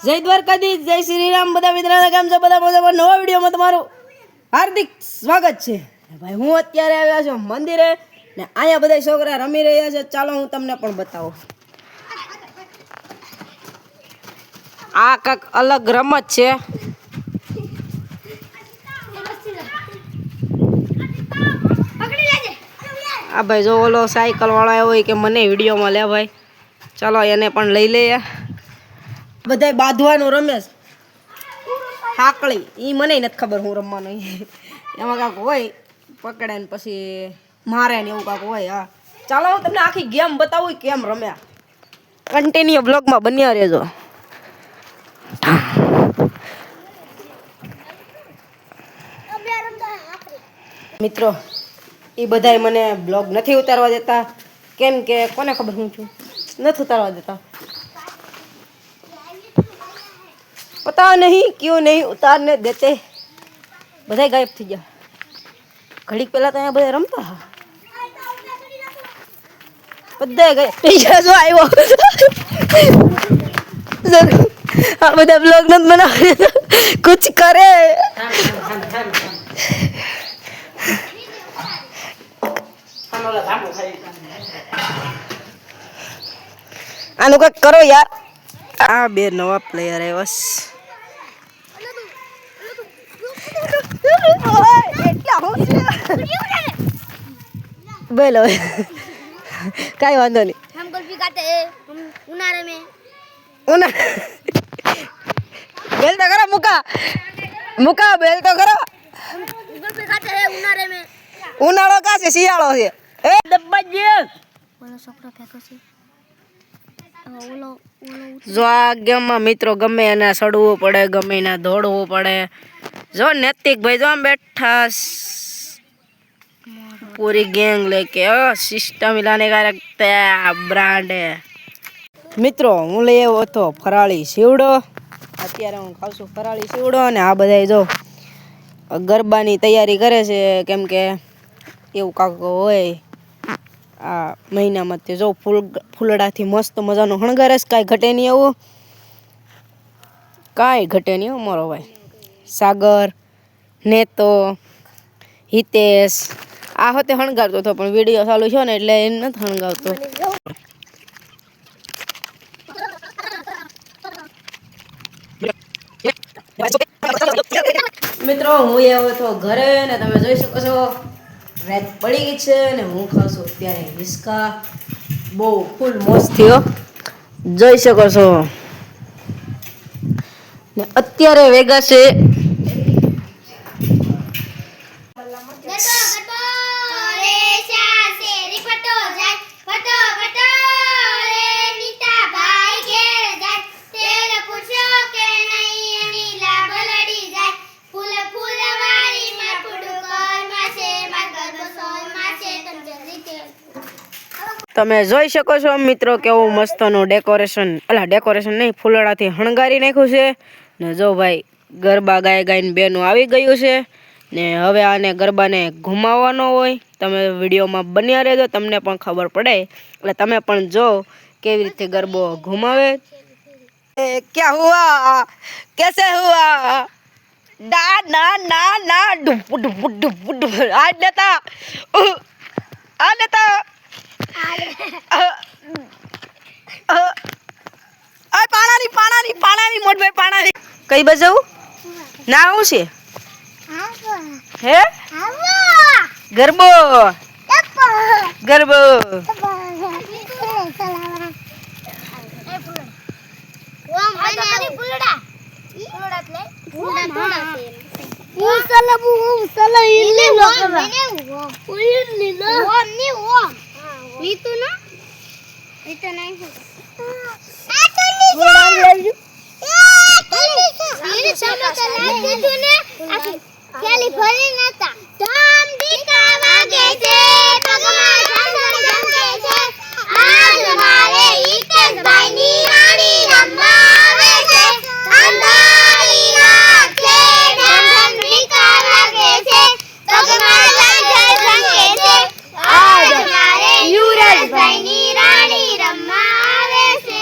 જય દ્વારકાધીશ, જય શ્રી રામ. બધા મિત્રોને કેમ છો? બધા મજામાં? નવા વિડીયોમાં તમારું હાર્દિક સ્વાગત છે. ભાઈ હું અત્યારે આવ્યા છું મંદિરે ને અહીંયા બધા છોકરા રમી રહ્યા છે. ચાલો હું તમને પણ બતાવું. આ કાંક અલગ રમત છે. આ ભાઈ જો ઓલો સાયકલ વાળો આવ્યો હોય કે મને વિડીયોમાં લે ભાઈ, ચાલો એને પણ લઈ લઈએ. બધા બાંધવાનું રમે છે હાકળી, એ મને નથી ખબર હું રમવાનું. એમાં કાંક હોય પકડે ને પછી મારે ને એવું કાંક હોય. હા ચાલો હું તમને આખી ગેમ બતાવું કેમ રમ્યા. કન્ટિન્યુ બ્લોગમાં બન્યા રહેજો. મિત્રો એ બધાય મને બ્લોગ નથી ઉતારવા દેતા, કેમ કે કોને ખબર હું છું નથી ઉતારવા દેતા. पता नहीं क्यों नहीं उतारने देते. બધા ગાયબ થઈ ગયા. ઘડીક પહેલા તો અહીંયા બધા રમતા હા, બધા ગાયબ થઈ ગયા. જો આવ્યો આ બધા બ્લોગ નથી બનાવે, કુછ કરે. આનું કંઈક કરો યાર. આ બે નવા પ્લેયર આવ્યા. बोलो कई वांधो नहीं. हम गोल्फी खाते हैं उनारे में. बेल तो करो मुका मुका बेल तो करो. हम गोल्फी खाते हैं उनारे में. उनारो का से सियाळो છે એ દબ્બાજી ઓલો છોકરો ફેંકો છે. ઓલો જો આ ગેમમાં મિત્રો ગમે એને સડવું પડે, ગમે એને દોડવું પડે. જો નૈતિક ભાઈ જો આમ બેઠા पूरी गैंग लेके सिस्टम हिलाने का रखता है ब्रांड है. મિત્રો હું લઈ આવ્યો હતો ફરાળી સીવડો. અત્યારે હું ખાઉં છું ફરાળી સીવડો. અને આ બધા જો ગરબાની તૈયારી કરે છે, કેમ કે એવું કાંક હોય આ મહિનામાં. તે જો ફૂલડાથી મસ્ત મજાનો શણગારે છે. કાંઈ ઘટે નહીં એવું, કાંઈ ઘટે નહીં અમારો ભાઈ સાગર નેતો હિતેશ. આ હોતે હણગારતો હતો પણ વિડીયો ચાલુ છે ને એટલે એને નથી હણગાવતો. મિત્રો હું આવ્યો હતો ઘરે ને તમે જોઈ શકો છો રાત પડી ગઈ છે ને હું ખાઉં છું અત્યારે હિસકા. બહુ ફૂલ મસ્ત થયો જોઈ શકો છો. ને અત્યારે વેગા છે તમે જોઈ શકો છો મિત્રો કેવું મસ્તનું ડેકોરેશન, ડેકોરેશન નહીં ફૂલડાથી હણગારી નાખ્યું છે. ને જો ભાઈ ગરબા ગાય ગાઈને બેનું આવી ગયું છે ને હવે આને ગરબાને ઘુમાવવાનો હોય. તમે વિડીયોમાં બન્યા રહેજો, તમને પણ ખબર પડે એટલે તમે પણ જો કેવી રીતે ગરબો ઘુમાવે. ક્યાં હુઆ કેસે હુઆ ડા ના ના ના ડુપ ડુપ ડુપ ડુપ આ દેતા આ દેતા પાણાની પાણાની પાણાની મોટભાઈ પાણાની કઈ બાજુ ના હું છે હે ગરબો ગરબો. itu na itu naik ini sama kalian itu ne California nata dam dikawa gese pagma jam jam gese aaj hamare Hitesh bhai ni rani ramma vese andari raat se dam dam dikawa gese pagma jam jam gese aaj hamare Yuvraj bhai ni rani ramma vese.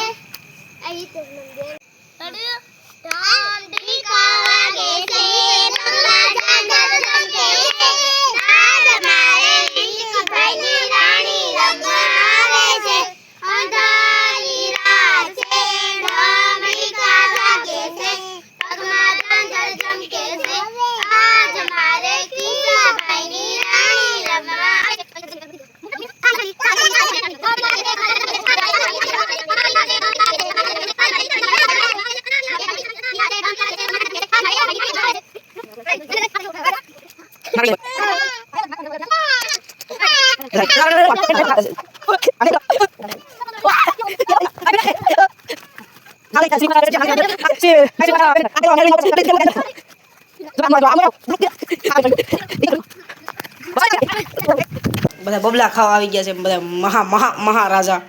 બધા બબલા ખાવા આવી ગયા છે બધા મહારાજા.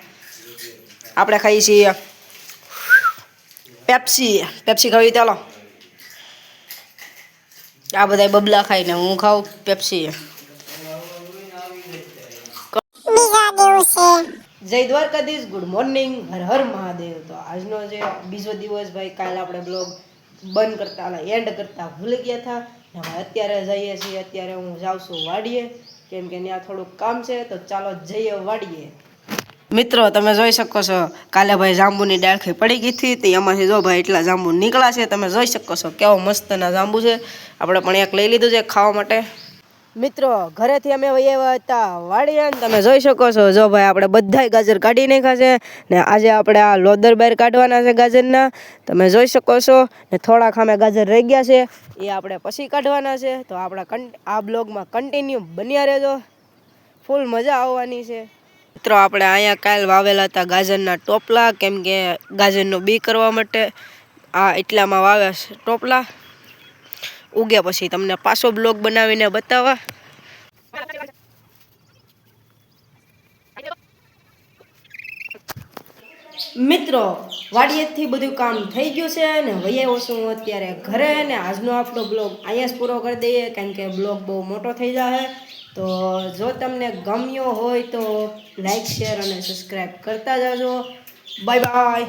આપણે ખાઈએ છીએ Pepsi ખાવી ચાલો. આ બધા બબલા ખાઈને હું ખાઉં પેપ્સી. જય દ્વારકાધીશ, ગુડ મોર્નિંગ, હર હર મહાદેવ. તો આજનો જે બીજો દિવસ ભાઈ, કાલે આપણે બ્લોગ બંધ કરતા એન્ડ કરતા ભૂલી ગયા હતા. હવે અત્યારે જઈએ છીએ. અત્યારે હું જાઉં છું વાડીએ, કેમ કે ત્યાં થોડુંક કામ છે. તો ચાલો જઈએ વાડીએ. મિત્રો તમે જોઈ શકો છો, કાલે ભાઈ જાંબુની ડાળખી પડી ગઈ હતી. તો એમાંથી જો ભાઈ એટલા જાંબુ નીકળ્યા છે. તમે જોઈ શકો છો કેવો મસ્તના જાંબુ છે. આપણે પણ એક લઈ લીધું છે ખાવા માટે. મિત્રો ઘરેથી અમે આવ્યા હતા વાડીએ. તમે જોઈ શકો છો, જો ભાઈ આપણે બધાય ગાજર કાઢી નાખ્યા છે. ને આજે આપણે આ લોદર બહાર કાઢવાના છે ગાજરના. તમે જોઈ શકો છો. ને થોડાક અમે ગાજર રહી ગયા છે, એ આપણે પછી કાઢવાના છે. તો આપણા આ બ્લોગમાં કન્ટિન્યુ બન્યા રહેજો, ફૂલ મજા આવવાની છે. મિત્રો આપણે અહીંયા કાલ વાવેલા હતા ગાજરના ટોપલા, કેમ કે ગાજરનો બી કરવા માટે આ એટલામાં વાવ્યા છે ટોપલા. ઉગ્યા પછી તમને પાછો બ્લોગ બનાવીને બતાવવા. મિત્રો વાડીએથી બધું કામ થઈ ગયું છે ને વૈયા છું અત્યારે ઘરે. ને આજનો આપણો બ્લોગ અહીંયા જ પૂરો કરી દઈએ, કારણ કે બ્લોગ બહુ મોટો થઈ જાય. તો જો તમને ગમ્યો હોય તો લાઈક, શેર અને સબસ્ક્રાઈબ કરતા જાજો. Bye bye.